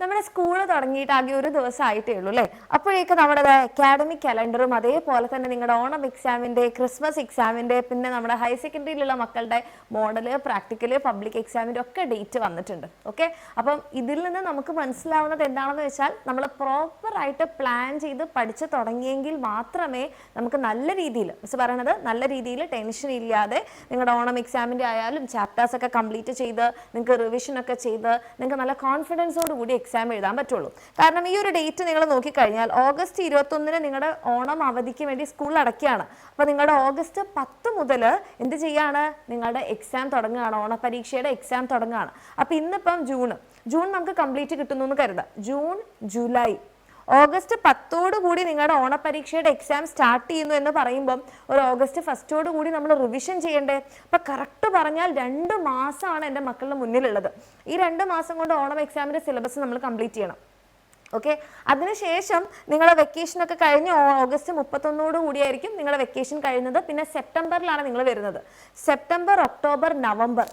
നമ്മുടെ സ്കൂൾ തുടങ്ങിയിട്ട് ആകെ ഒരു ദിവസം ആയിട്ടേ ഉള്ളൂ അല്ലേ? അപ്പോഴേക്ക് നമ്മുടെ അക്കാഡമിക് കലണ്ടറും അതേപോലെ തന്നെ നിങ്ങളുടെ ഓണം എക്സാമിൻ്റെ, ക്രിസ്മസ് എക്സാമിൻ്റെ, പിന്നെ നമ്മുടെ ഹയർ സെക്കൻഡറിയിലുള്ള മക്കളുടെ മോഡല്, പ്രാക്ടിക്കല്, പബ്ലിക് എക്സാമിൻ്റെ ഒക്കെ ഡേറ്റ് വന്നിട്ടുണ്ട്. ഓക്കെ, അപ്പം ഇതിൽ നിന്ന് നമുക്ക് മനസ്സിലാവുന്നത് എന്താണെന്ന് വെച്ചാൽ നമ്മൾ പ്രോപ്പറായിട്ട് പ്ലാൻ ചെയ്ത് പഠിച്ച് തുടങ്ങിയെങ്കിൽ മാത്രമേ നമുക്ക് നല്ല രീതിയിൽ, മിസ് പറയണത് നല്ല രീതിയിൽ ടെൻഷൻ ഇല്ലാതെ നിങ്ങളുടെ ഓണം എക്സാമിൻ്റെ ആയാലും ചാപ്റ്റേഴ്സ് ഒക്കെ കംപ്ലീറ്റ് ചെയ്ത് നിങ്ങൾക്ക് റിവിഷൻ ഒക്കെ ചെയ്ത് നിങ്ങൾക്ക് നല്ല കോൺഫിഡൻസോട് കൂടി എക്സാം എഴുതാൻ പറ്റുള്ളൂ. കാരണം ഈ ഒരു ഡേറ്റ് നിങ്ങൾ നോക്കിക്കഴിഞ്ഞാൽ ഓഗസ്റ്റ് 21 നിങ്ങളുടെ ഓണം അവധിക്ക് വേണ്ടി സ്കൂൾ അടയ്ക്കുകയാണ്. അപ്പോൾ നിങ്ങളുടെ ഓഗസ്റ്റ് 10 മുതൽ എന്ത് ചെയ്യാണ്? നിങ്ങളുടെ എക്സാം തുടങ്ങുകയാണ്, ഓണപരീക്ഷയുടെ എക്സാം തുടങ്ങുകയാണ്. അപ്പോൾ ഇന്നിപ്പം ജൂൺ നമുക്ക് കംപ്ലീറ്റ് കിട്ടുന്നു എന്ന് കരുതാം. ജൂൺ, ജൂലൈ, ഓഗസ്റ്റ് 10 കൂടി നിങ്ങളുടെ ഓണപരീക്ഷയുടെ എക്സാം സ്റ്റാർട്ട് ചെയ്യുന്നു എന്ന് പറയുമ്പം ഒരു ഓഗസ്റ്റ് 1 കൂടി നമ്മൾ റിവിഷൻ ചെയ്യണ്ടേ? അപ്പം കറക്റ്റ് പറഞ്ഞാൽ 2 മാസമാണ് എൻ്റെ മക്കളുടെ മുന്നിലുള്ളത്. ഈ 2 മാസം കൊണ്ട് ഓണം എക്സാമിൻ്റെ സിലബസ് നമ്മൾ കംപ്ലീറ്റ് ചെയ്യണം. ഓക്കെ, അതിനുശേഷം നിങ്ങളുടെ വെക്കേഷനൊക്കെ കഴിഞ്ഞ് ഓഗസ്റ്റ് 31 കൂടിയായിരിക്കും നിങ്ങളുടെ വെക്കേഷൻ കഴിയുന്നത്. പിന്നെ സെപ്റ്റംബറിലാണ് നിങ്ങൾ വരുന്നത്. September, October, November.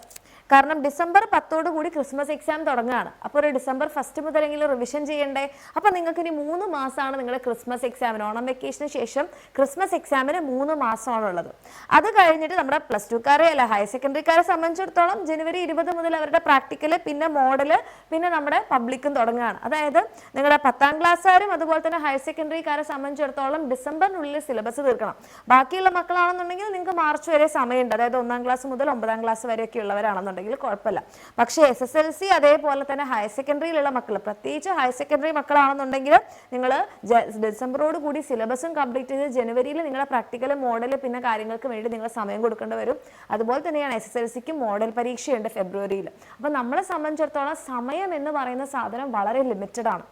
കാരണം ഡിസംബർ 10 കൂടി ക്രിസ്മസ് എക്സാം തുടങ്ങുകയാണ്. അപ്പോൾ ഒരു ഡിസംബർ 1 മുതലെങ്കിലും റിവിഷൻ ചെയ്യണ്ടേ? അപ്പോൾ നിങ്ങൾക്ക് ഇനി 3 മാസമാണ് നിങ്ങളുടെ ക്രിസ്മസ് എക്സാമിന്, ഓണം വെക്കേഷന് ശേഷം ക്രിസ്മസ് എക്സാമിന് 3 മാസമാണുള്ളത്. അത് കഴിഞ്ഞിട്ട് നമ്മുടെ പ്ലസ് ടുക്കാരെ അല്ല ഹയർ സെക്കൻഡറിക്കാരെ സംബന്ധിച്ചിടത്തോളം ജനുവരി 20 മുതൽ അവരുടെ പ്രാക്ടിക്കല്, പിന്നെ മോഡല്, പിന്നെ നമ്മുടെ പബ്ലിക്കും തുടങ്ങുകയാണ്. അതായത് നിങ്ങളുടെ 10ാം ക്ലാസ്സുകാരും അതുപോലെ തന്നെ ഹയർ സെക്കൻഡറിക്കാരെ സംബന്ധിച്ചിടത്തോളം ഡിസംബറിനുള്ളിൽ സിലബസ് തീർക്കണം. ബാക്കിയുള്ള മക്കളാണെന്നുണ്ടെങ്കിൽ നിങ്ങൾക്ക് മാർച്ച് വരെ സമയമുണ്ട്. അതായത് 1ാം ക്ലാസ് മുതൽ 9ാം ക്ലാസ് വരെയൊക്കെ ഉള്ളവരാണെന്നുണ്ടെങ്കിൽ കുഴപ്പമില്ല. പക്ഷേ SSLC അതേപോലെ തന്നെ ഹയർ സെക്കൻഡറിയിലുള്ള മക്കൾ, പ്രത്യേകിച്ച് ഹയർ സെക്കൻഡറി മക്കളാണെന്നുണ്ടെങ്കിൽ നിങ്ങൾ ഡിസംബറോട് കൂടി സിലബസും കംപ്ലീറ്റ് ചെയ്ത് ജനുവരിയിൽ നിങ്ങളുടെ പ്രാക്ടിക്കൽ, മോഡൽ, പിന്നെ കാര്യങ്ങൾക്ക് വേണ്ടി നിങ്ങൾ സമയം കൊടുക്കേണ്ടി വരും. അതുപോലെ തന്നെയാണ് SSLCക്ക് മോഡൽ പരീക്ഷയുണ്ട് ഫെബ്രുവരിയിൽ. അപ്പോൾ നമ്മളെ സംബന്ധിച്ചിടത്തോളം സമയം എന്ന് പറയുന്ന സാധനം വളരെ ലിമിറ്റഡ് ആണ്.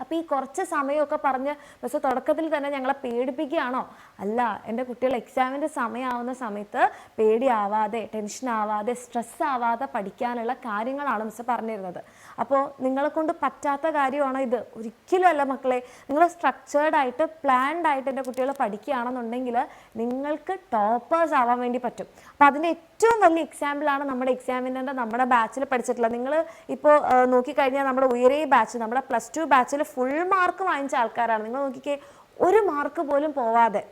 അപ്പോൾ ഈ കുറച്ച് സമയമൊക്കെ പറഞ്ഞ് പക്ഷേ തുടക്കത്തിൽ തന്നെ ഞങ്ങളെ പേടിപ്പിക്കുകയാണോ? അല്ല, എൻ്റെ കുട്ടികൾ എക്സാമിൻ്റെ സമയമാവുന്ന സമയത്ത് പേടിയാവാതെ, ടെൻഷൻ ആവാതെ, സ്ട്രെസ് ആവാതെ പഠിക്കാനുള്ള കാര്യങ്ങളാണ് മിസ് പറഞ്ഞിരുന്നത്. അപ്പോൾ നിങ്ങളെ കൊണ്ട് പറ്റാത്ത കാര്യമാണോ ഇത്? ഒരിക്കലും അല്ല മക്കളെ. നിങ്ങൾ സ്ട്രക്ചേർഡ് ആയിട്ട്, പ്ലാൻഡ് ആയിട്ട് എൻ്റെ കുട്ടികൾ പഠിക്കുകയാണെന്നുണ്ടെങ്കിൽ നിങ്ങൾക്ക് ടോപ്പേഴ്സ് ആവാൻ വേണ്ടി പറ്റും. അപ്പോൾ അതിൻ്റെ ഏറ്റവും വലിയ എക്സാമ്പിളാണ് നമ്മുടെ എക്സാമിൻ്റെ നമ്മുടെ ബാച്ചിൽ പഠിച്ചിട്ടുള്ളത്. നിങ്ങൾ ഇപ്പോൾ നോക്കിക്കഴിഞ്ഞാൽ നമ്മുടെ ഉയരേ ബാച്ച്, നമ്മുടെ +2 ബാച്ചിൽ ഫുൾ മാർക്ക് വാങ്ങിച്ച ആൾക്കാരാണ്. നിങ്ങൾ നോക്കിക്കേ, 1 മാർക്ക് പോലും പോവാതെ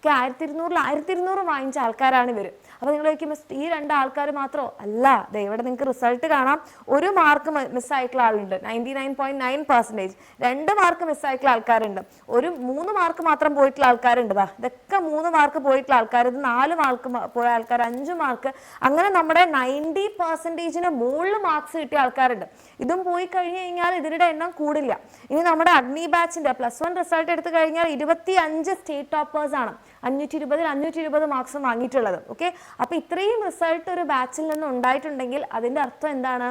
1200 വാങ്ങിച്ച ആൾക്കാരാണ് ഇവർ. അപ്പോൾ നിങ്ങൾ ചോദിക്കും ഈ 2 ആൾക്കാർ മാത്രമോ? അല്ല, ഇവിടെ നിങ്ങൾക്ക് റിസൾട്ട് കാണാം. 1 മാർക്ക് മിസ്സായിട്ടുള്ള ആളുണ്ട്, 99.9%. 2 മാർക്ക് മിസ്സായിട്ടുള്ള ആൾക്കാരുണ്ട്, 3 മാർക്ക് മാത്രം പോയിട്ടുള്ള ആൾക്കാരുണ്ട്. ഇതൊക്കെ 3 മാർക്ക് പോയിട്ടുള്ള ആൾക്കാർ, ഇത് 4 മാർക്ക് പോയ ആൾക്കാർ, 5 മാർക്ക്, അങ്ങനെ നമ്മുടെ 90%-ന് മുകളിൽ മാർക്സ് കിട്ടിയ ആൾക്കാരുണ്ട്. ഇതും പോയി കഴിഞ്ഞ് കഴിഞ്ഞാൽ ഇതിരുടെ എണ്ണം കൂടില്ല. ഇനി നമ്മുടെ അഗ്നി ബാച്ചിൻ്റെ +1 റിസൾട്ട് എടുത്തു കഴിഞ്ഞാൽ 25 സ്റ്റേറ്റ് ടോപ്പേഴ്സ് ആണ് 520 മാർക്സ് വാങ്ങിയിട്ടുള്ളത്. ഓക്കെ, അപ്പോൾ ഇത്രയും റിസൾട്ട് ഒരു ബാച്ചിൽ നിന്ന് ഉണ്ടായിട്ടുണ്ടെങ്കിൽ അതിൻ്റെ അർത്ഥം എന്താണ്?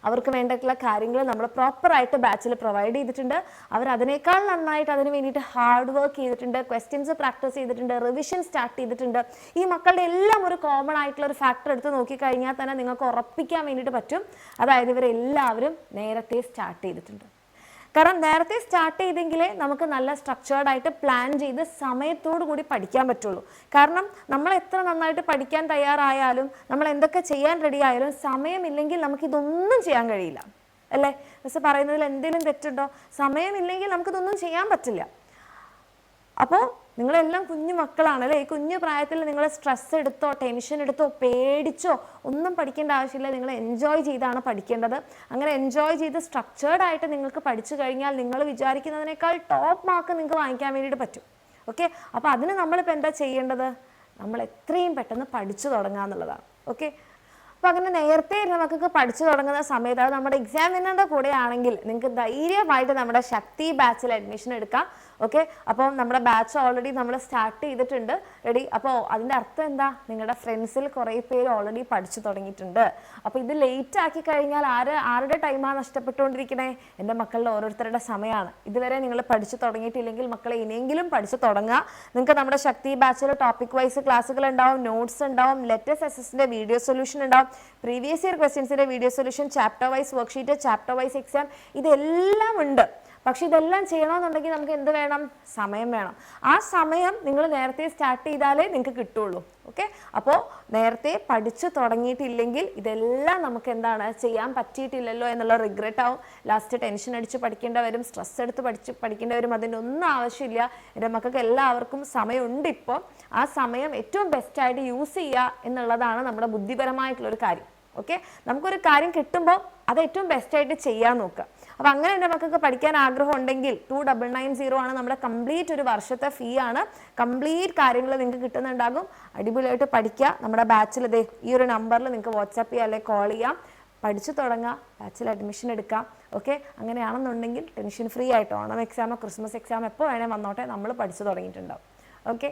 അവർക്ക് വേണ്ടിയിട്ടുള്ള കാര്യങ്ങൾ നമ്മൾ പ്രോപ്പറായിട്ട് ബാച്ചിൽ പ്രൊവൈഡ് ചെയ്തിട്ടുണ്ട്. അവർ അതിനേക്കാൾ നന്നായിട്ട് അതിന് വേണ്ടിയിട്ട് ഹാർഡ് വർക്ക് ചെയ്തിട്ടുണ്ട്, ക്വസ്റ്റ്യൻസ് പ്രാക്ടീസ് ചെയ്തിട്ടുണ്ട്, റിവിഷൻ സ്റ്റാർട്ട് ചെയ്തിട്ടുണ്ട്. ഈ മക്കളുടെ എല്ലാം ഒരു കോമൺ ആയിട്ടുള്ള ഒരു ഫാക്ടർ എടുത്ത് നോക്കിക്കഴിഞ്ഞാൽ തന്നെ നിങ്ങൾക്ക് ഉറപ്പിക്കാൻ വേണ്ടിയിട്ട് പറ്റും. അതായത് ഇവരെല്ലാവരും നേരത്തെ സ്റ്റാർട്ട് ചെയ്തിട്ടുണ്ട്. കാരണം നേരത്തെ സ്റ്റാർട്ട് ചെയ്തെങ്കിലേ നമുക്ക് നല്ല സ്ട്രക്ചേർഡ് ആയിട്ട് പ്ലാൻ ചെയ്ത് സമയത്തോടു കൂടി പഠിക്കാൻ പറ്റുള്ളൂ. കാരണം നമ്മൾ എത്ര നന്നായിട്ട് പഠിക്കാൻ തയ്യാറായാലും, നമ്മൾ എന്തൊക്കെ ചെയ്യാൻ റെഡി ആയാലും, സമയമില്ലെങ്കിൽ നമുക്കിതൊന്നും ചെയ്യാൻ കഴിയില്ല അല്ലേ? മിസ് പറയുന്നതിൽ എന്തെങ്കിലും തെറ്റുണ്ടോ? സമയമില്ലെങ്കിൽ നമുക്കിതൊന്നും ചെയ്യാൻ പറ്റില്ല. അപ്പോൾ നിങ്ങളെല്ലാം കുഞ്ഞു മക്കളാണ് അല്ലേ? ഈ കുഞ്ഞു പ്രായത്തിൽ നിങ്ങൾ സ്ട്രെസ് എടുത്തോ, ടെൻഷൻ എടുത്തോ, പേടിച്ചോ ഒന്നും പഠിക്കേണ്ട ആവശ്യമില്ല. നിങ്ങൾ എൻജോയ് ചെയ്താണ് പഠിക്കേണ്ടത്. അങ്ങനെ എൻജോയ് ചെയ്ത് സ്ട്രക്ചേർഡ് ആയിട്ട് നിങ്ങൾക്ക് പഠിച്ചു കഴിഞ്ഞാൽ നിങ്ങൾ വിചാരിക്കുന്നതിനേക്കാൾ ടോപ്പ് മാർക്ക് നിങ്ങൾക്ക് വാങ്ങിക്കാൻ വേണ്ടിയിട്ട് പറ്റും. ഓക്കെ, അപ്പോൾ അതിന് നമ്മളിപ്പോൾ എന്താ ചെയ്യേണ്ടത്? നമ്മൾ എത്രയും പെട്ടെന്ന് പഠിച്ചു തുടങ്ങുക എന്നുള്ളതാണ്. ഓക്കെ, അപ്പോൾ അങ്ങനെ നേരത്തെ നമുക്കൊക്കെ പഠിച്ചു തുടങ്ങുന്ന സമയത്ത്, അത് നമ്മുടെ എക്സാമിനറുടെ കൂടെ ആണെങ്കിൽ നിങ്ങൾക്ക് ധൈര്യമായിട്ട് നമ്മുടെ ശക്തി ബാച്ചിൽ അഡ്മിഷൻ എടുക്കാം. ഓക്കെ, അപ്പോൾ നമ്മുടെ ബാച്ച് ഓൾറെഡി നമ്മൾ സ്റ്റാർട്ട് ചെയ്തിട്ടുണ്ട്, റെഡി. അപ്പോൾ അതിൻ്റെ അർത്ഥം എന്താ? നിങ്ങളുടെ ഫ്രണ്ട്സിൽ കുറേ പേര് ഓൾറെഡി പഠിച്ചു തുടങ്ങിയിട്ടുണ്ട്. അപ്പോൾ ഇത് ലേറ്റ് ആക്കി കഴിഞ്ഞാൽ ആരുടെ ടൈമാണ് നഷ്ടപ്പെട്ടുകൊണ്ടിരിക്കണേ? എൻ്റെ മക്കളുടെ ഓരോരുത്തരുടെ സമയമാണ്. ഇതുവരെ നിങ്ങൾ പഠിച്ചു തുടങ്ങിയിട്ടില്ലെങ്കിൽ മക്കളെ ഇനിയെങ്കിലും പഠിച്ചു തുടങ്ങുക. നിങ്ങൾക്ക് നമ്മുടെ ശക്തി ബാച്ചിൽ ടോപ്പിക് വൈസ് ക്ലാസ്സുകൾ ഉണ്ടാവും, നോട്ട്സ് ഉണ്ടാവും, ലെറ്റസ് എസ്എസിൻ്റെ വീഡിയോ സൊല്യൂഷൻ ഉണ്ടാവും, പ്രീവിയസ് ഇയർ ക്വസ്റ്റ്യൻസിൻ്റെ video solution, chapter wise worksheet, chapter wise exam, ഇതെല്ലാം ഉണ്ട്. പക്ഷെ ഇതെല്ലാം ചെയ്യണമെന്നുണ്ടെങ്കിൽ നമുക്ക് എന്ത് വേണം? വേണം? സമയം വേണം. ആ സമയം നിങ്ങൾ നേരത്തെ സ്റ്റാർട്ട് ചെയ്താലേ നിങ്ങൾക്ക് കിട്ടുള്ളൂ. ഓക്കെ, അപ്പോൾ നേരത്തെ പഠിച്ചു തുടങ്ങിയിട്ടില്ലെങ്കിൽ ഇതെല്ലാം നമുക്ക് എന്താണ് ചെയ്യാൻ പറ്റിയിട്ടില്ലല്ലോ എന്നുള്ള റിഗ്രറ്റ് ആവും. ലാസ്റ്റ് ടെൻഷൻ അടിച്ച് പഠിക്കേണ്ട വരും, സ്ട്രെസ് എടുത്ത് പഠിക്കേണ്ടി വരും. അതിൻ്റെ ഒന്നും ആവശ്യമില്ല. എൻ്റെ മക്കൾക്ക് എല്ലാവർക്കും സമയമുണ്ട്. ഇപ്പോൾ ആ സമയം ഏറ്റവും ബെസ്റ്റായിട്ട് യൂസ് ചെയ്യുക എന്നുള്ളതാണ് നമ്മുടെ ബുദ്ധിപരമായിട്ടുള്ളൊരു കാര്യം. ഓക്കെ, നമുക്കൊരു കാര്യം കിട്ടുമ്പോൾ അത് ഏറ്റവും ബെസ്റ്റായിട്ട് ചെയ്യാൻ നോക്കുക. അപ്പോൾ അങ്ങനെ എൻ്റെ മക്കൾക്ക് പഠിക്കാൻ ആഗ്രഹം ഉണ്ടെങ്കിൽ 2990 ആണ് നമ്മുടെ കംപ്ലീറ്റ് ഒരു വർഷത്തെ ഫീ ആണ്. കംപ്ലീറ്റ് കാര്യങ്ങൾ നിങ്ങൾക്ക് കിട്ടുന്നുണ്ടാകും. അടിപൊളിയായിട്ട് പഠിക്കുക. നമ്മുടെ ബാച്ചിൽ ഇതേ ഈ ഒരു നമ്പറിൽ നിങ്ങൾക്ക് വാട്സാപ്പ് ചെയ്യാം അല്ലെങ്കിൽ കോൾ ചെയ്യാം. പഠിച്ചു തുടങ്ങാം, ബാച്ചിൽ അഡ്മിഷൻ എടുക്കാം. ഓക്കെ, അങ്ങനെയാണെന്നുണ്ടെങ്കിൽ ടെൻഷൻ ഫ്രീ ആയിട്ട് ഓണം എക്സാമോ ക്രിസ്മസ് എക്സാമോ എപ്പോൾ വേണേൽ വന്നോട്ടെ, നമ്മൾ പഠിച്ചു തുടങ്ങിയിട്ടുണ്ടാവും. ഓക്കെ.